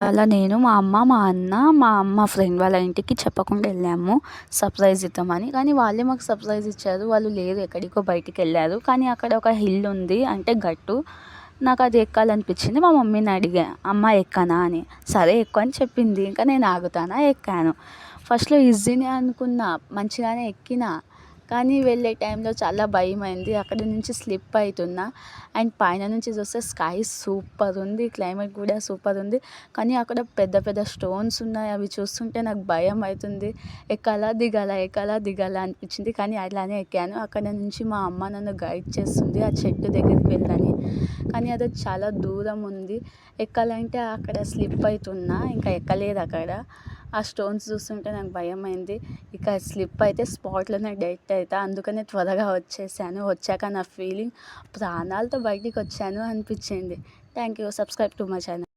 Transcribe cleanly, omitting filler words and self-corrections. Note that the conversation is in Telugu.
అలా నేను, మా అమ్మ, మా అన్న, మా ఫ్రెండ్ వాళ్ళ ఇంటికి చెప్పకుండా వెళ్ళాము సర్ప్రైజ్ ఇద్దామని. కానీ వాళ్ళే మాకు సర్ప్రైజ్ ఇచ్చారు. వాళ్ళు లేరు, ఎక్కడికో బయటికెళ్ళారు. కానీ అక్కడ ఒక హిల్ ఉంది, అంటే గట్టు. నాకు అది ఎక్కాలనిపించింది. మా మమ్మీని అడిగా, అమ్మ ఎక్కనా అని. సరే ఎక్కు అని చెప్పింది. ఇంకా నేను ఆగుతానా, ఎక్కాను. ఫస్ట్లో ఈజీనే అనుకున్నా, మంచిగానే ఎక్కిన. కానీ వెళ్ళే టైంలో చాలా భయమైంది. అక్కడ నుంచి స్లిప్ అవుతున్నా. అండ్ పైన నుంచి చూస్తే స్కై సూపర్ ఉంది, క్లైమేట్ కూడా సూపర్ ఉంది. కానీ అక్కడ పెద్ద పెద్ద స్టోన్స్ ఉన్నాయి. అవి చూస్తుంటే నాకు భయం అవుతుంది. ఎక్కాలా దిగాలా, ఎక్కాలా దిగాలా అనిపించింది. కానీ అలానే ఎక్కాను. అక్కడ నుంచి మా అమ్మ నన్ను గైడ్ చేస్తుంది, ఆ చెట్టు దగ్గరికి వెళ్ళని. కానీ అది చాలా దూరం ఉంది. ఎక్కాలంటే అక్కడ స్లిప్ అవుతున్నా, ఇంకా ఎక్కలేదు అక్కడ. ఆ స్టోన్స్ చూస్తుంటే నాకు భయమైంది. ఇక స్లిప్ అయితే స్పాట్లోనే డెత్ అవుతా. అందుకనే త్వరగా వచ్చేసాను. వచ్చాక నా ఫీలింగ్ ప్రాణాలతో బయటికి వచ్చాను అనిపించింది. Thank you. Subscribe to my channel.